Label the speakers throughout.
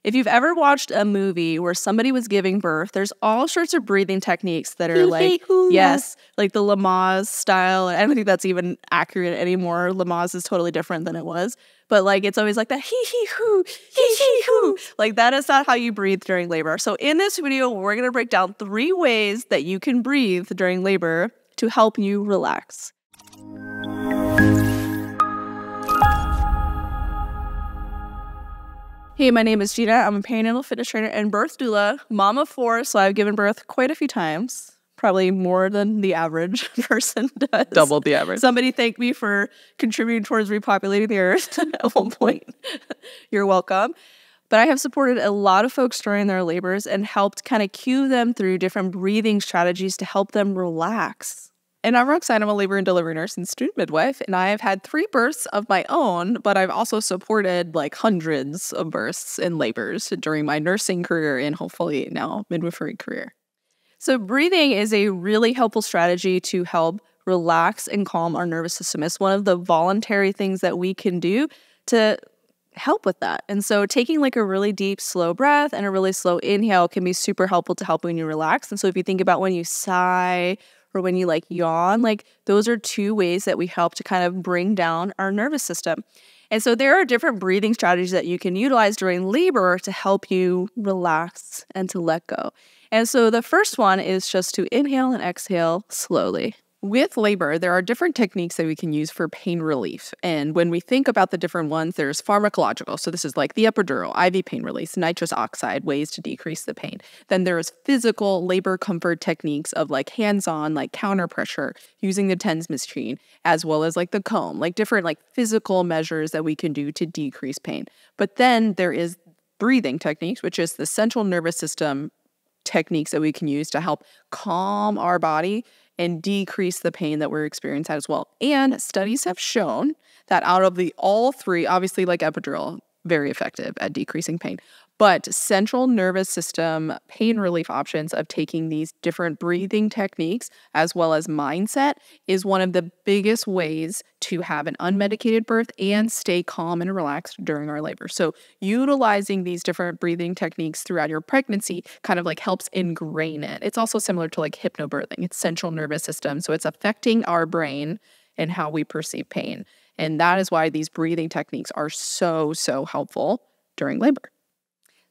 Speaker 1: If you've ever watched a movie where somebody was giving birth, there's all sorts of breathing techniques that are like, yes, like the Lamaze style. I don't think that's even accurate anymore. Lamaze is totally different than it was. But like, it's always like that hee-hee-hoo. Like that is not how you breathe during labor. So in this video, we're going to break down 3 ways that you can breathe during labor to help you relax. Hey, my name is Gina. I'm a perinatal fitness trainer and birth doula, mom of 4, so I've given birth quite a few times, probably more than the average person does.
Speaker 2: Double the average.
Speaker 1: Somebody thank me for contributing towards repopulating the earth at one point. You're welcome. But I have supported a lot of folks during their labors and helped kind of cue them through different breathing strategies to help them relax.
Speaker 2: And I'm Roxanne. I'm a labor and delivery nurse and student midwife, and I have had 3 births of my own, but I've also supported like hundreds of births and labors during my nursing career and hopefully now midwifery career.
Speaker 1: So breathing is a really helpful strategy to help relax and calm our nervous system. It's one of the voluntary things that we can do to help with that. And so taking like a really deep, slow breath and a really slow inhale can be super helpful to help when you relax. And so if you think about when you sigh or when you like yawn, like those are 2 ways that we help to kind of bring down our nervous system. And so there are different breathing strategies that you can utilize during labor to help you relax and to let go. And so the first one is just to inhale and exhale slowly.
Speaker 2: With labor, there are different techniques that we can use for pain relief. And when we think about the different ones, there's pharmacological. So this is like the epidural, IV pain release, nitrous oxide, ways to decrease the pain. Then there's physical labor comfort techniques of like hands-on, like counter pressure, using the TENS machine, as well as like the comb, like different like physical measures that we can do to decrease pain. But then there is breathing techniques, which is the central nervous system techniques that we can use to help calm our body and decrease the pain that we're experiencing as well. And studies have shown that out of all 3, obviously like epidural, very effective at decreasing pain, but central nervous system pain relief options of taking these different breathing techniques as well as mindset is one of the biggest ways to have an unmedicated birth and stay calm and relaxed during our labor. So utilizing these different breathing techniques throughout your pregnancy kind of like helps ingrain it. It's also similar to like hypnobirthing. It's central nervous system. So it's affecting our brain and how we perceive pain. And that is why these breathing techniques are so helpful during labor.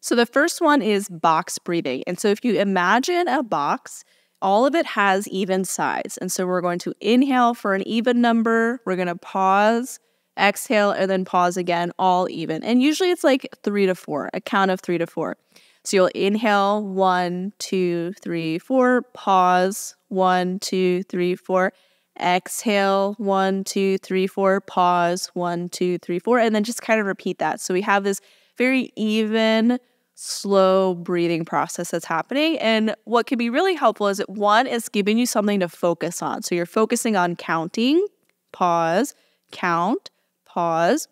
Speaker 1: So the first one is box breathing. And so if you imagine a box, all of it has even sides. And so we're going to inhale for an even number. We're going to pause, exhale, and then pause again, all even. And usually it's like 3 to 4, a count of 3 to 4. So you'll inhale 1, 2, 3, 4, pause 1, 2, 3, 4. Exhale 1, 2, 3, 4, pause 1, 2, 3, 4, and then just kind of repeat that. So we have this very even, slow breathing process that's happening. And what can be really helpful is one is giving you something to focus on. So you're focusing on counting, pause, count, pause.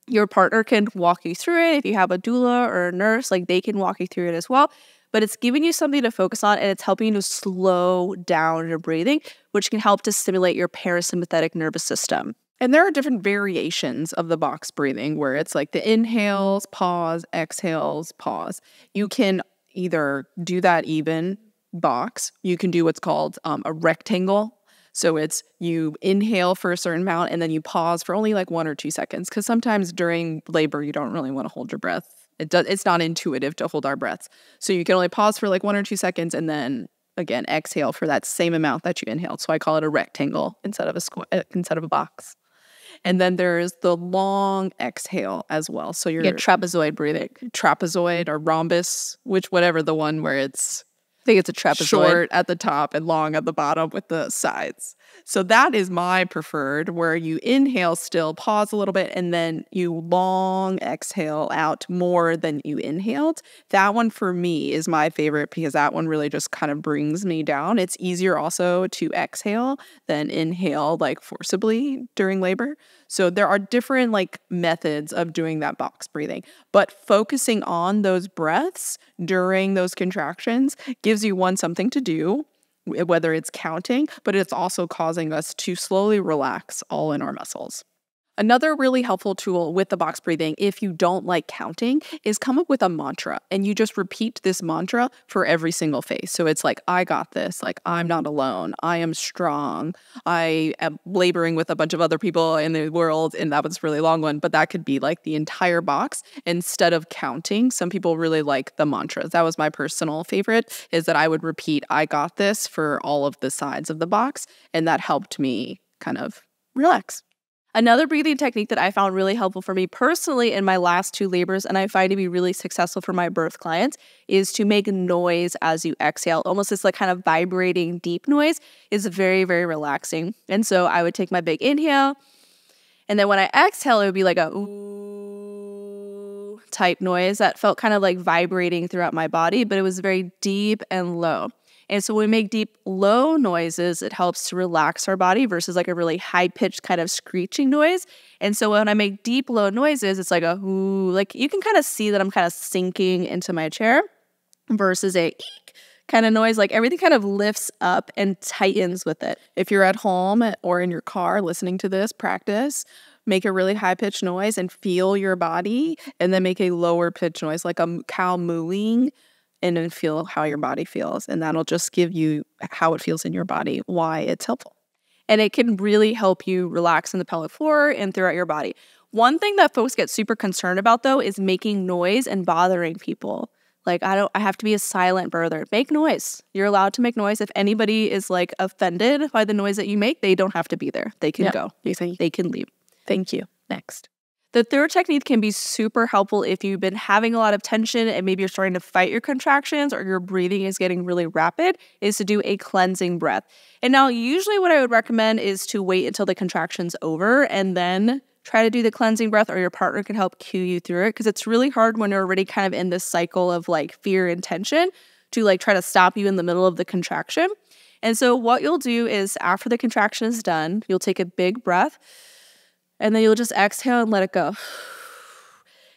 Speaker 1: Your partner can walk you through it. If you have a doula or a nurse, like they can walk you through it as well. But it's giving you something to focus on and it's helping you to slow down your breathing, which can help to stimulate your parasympathetic nervous system.
Speaker 2: And there are different variations of the box breathing where it's like the inhales, pause, exhales, pause. You can either do that even box. You can do what's called a rectangle. So it's you inhale for a certain amount and then you pause for only like 1 or 2 seconds because sometimes during labor, you don't really want to hold your breath. It's not intuitive to hold our breaths. So you can only pause for like 1 or 2 seconds and then again, exhale for that same amount that you inhaled. So I call it a rectangle instead of a box. And then there's the long exhale as well. So you're
Speaker 1: trapezoid breathing.
Speaker 2: Trapezoid or rhombus, whatever the one where it's
Speaker 1: I think it's a trapezoid.
Speaker 2: Short at the top and long at the bottom with the sides. So that is my preferred, where you inhale still, pause a little bit, and then you long exhale out more than you inhaled. That one for me is my favorite because that one really just kind of brings me down. It's easier also to exhale than inhale like forcibly during labor. So there are different like methods of doing that box breathing, but focusing on those breaths during those contractions gives you something to do, whether it's counting, but it's also causing us to slowly relax all in our muscles. Another really helpful tool with the box breathing, if you don't like counting, is come up with a mantra and you just repeat this mantra for every single phase. So it's like, I got this, like, I'm not alone, I am strong, I am laboring with a bunch of other people in the world. And that was a really long one, but that could be like the entire box instead of counting. Some people really like the mantras. That was my personal favorite, is that I would repeat, I got this for all of the sides of the box. And that helped me kind of relax.
Speaker 1: Another breathing technique that I found really helpful for me personally in my last 2 labors, and I find to be really successful for my birth clients, is to make noise as you exhale. Almost this like kind of vibrating deep noise is very, very relaxing. And so I would take my big inhale, and then when I exhale, it would be like a ooh type noise that felt kind of like vibrating throughout my body, but it was very deep and low. And so when we make deep, low noises, it helps to relax our body versus like a really high-pitched kind of screeching noise. And so when I make deep, low noises, it's like a ooh, like you can kind of see that I'm kind of sinking into my chair versus a eek kind of noise. Like everything kind of lifts up and tightens with it.
Speaker 2: If you're at home or in your car listening to this, practice. Make a really high-pitched noise and feel your body, and then make a lower-pitched noise like a cow mooing, and then feel how your body feels. And that'll just give you how it feels in your body, why it's helpful.
Speaker 1: And it can really help you relax in the pelvic floor and throughout your body. One thing that folks get super concerned about, though, is making noise and bothering people. Like, I have to be a silent birther. Make noise. You're allowed to make noise. If anybody is like offended by the noise that you make, they don't have to be there. They can go. They can leave.
Speaker 2: Thank you. Next.
Speaker 1: The third technique can be super helpful if you've been having a lot of tension and maybe you're starting to fight your contractions or your breathing is getting really rapid, is to do a cleansing breath. And now usually what I would recommend is to wait until the contraction's over and then try to do the cleansing breath, or your partner can help cue you through it, because it's really hard when you're already kind of in this cycle of like fear and tension to like try to stop you in the middle of the contraction. And so what you'll do is after the contraction is done, you'll take a big breath, and then you'll just exhale and let it go.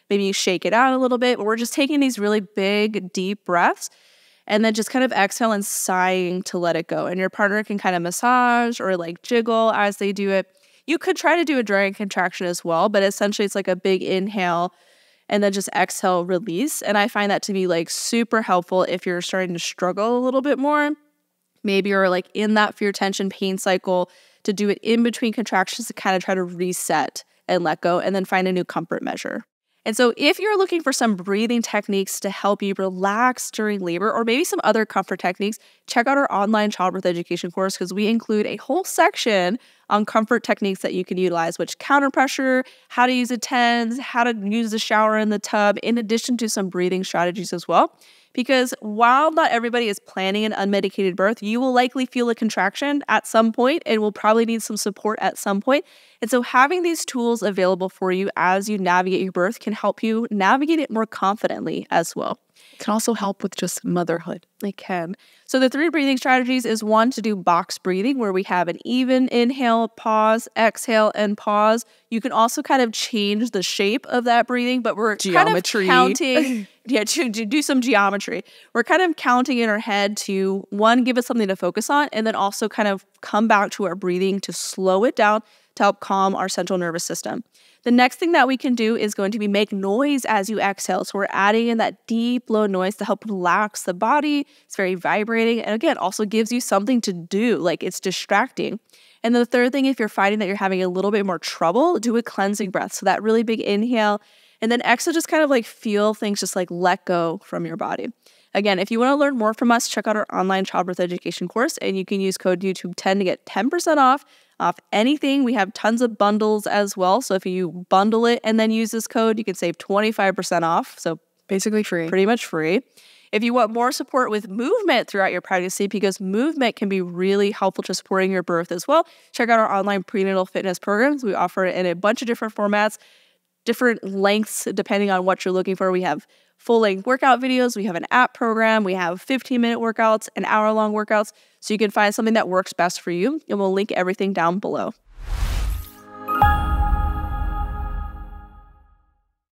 Speaker 1: Maybe you shake it out a little bit, but we're just taking these really big, deep breaths and then just kind of exhale and sighing to let it go. And your partner can kind of massage or like jiggle as they do it. You could try to do a dry contraction as well, but essentially it's like a big inhale and then just exhale, release. And I find that to be like super helpful if you're starting to struggle a little bit more. Maybe you're like in that fear, tension, pain cycle, to do it in between contractions to kind of try to reset and let go and then find a new comfort measure. And so if you're looking for some breathing techniques to help you relax during labor, or maybe some other comfort techniques, check out our online childbirth education course, because we include a whole section on comfort techniques that you can utilize, which counter pressure, how to use a TENS, how to use the shower in the tub, in addition to some breathing strategies as well. Because while not everybody is planning an unmedicated birth, you will likely feel a contraction at some point and will probably need some support at some point. And so having these tools available for you as you navigate your birth can help you navigate it more confidently as well.
Speaker 2: It can also help with just motherhood.
Speaker 1: It can. So the 3 breathing strategies is 1, to do box breathing, where we have an even inhale, pause, exhale, and pause. You can also kind of change the shape of that breathing, but we're
Speaker 2: geometry.
Speaker 1: Kind of counting. To do some geometry. We're kind of counting in our head to, 1, give us something to focus on, and then also kind of come back to our breathing to slow it down to help calm our central nervous system. The next thing that we can do is going to be make noise as you exhale. So we're adding in that deep, low noise to help relax the body. It's very vibrating. And again, also gives you something to do, like it's distracting. And then the third thing, if you're finding that you're having a little bit more trouble, do a cleansing breath. So that really big inhale, and then exhale, just kind of like feel things just like let go from your body. Again, if you want to learn more from us, check out our online childbirth education course, and you can use code YouTube10 to get 10% off anything. We have tons of bundles as well. So if you bundle it and then use this code, you can save 25% off. So
Speaker 2: basically free.
Speaker 1: Pretty much free. If you want more support with movement throughout your pregnancy, because movement can be really helpful to supporting your birth as well, check out our online prenatal fitness programs. We offer it in a bunch of different formats, different lengths, depending on what you're looking for. We have full-length workout videos. We have an app program. We have 15-minute workouts and hour-long workouts. So you can find something that works best for you, and we'll link everything down below.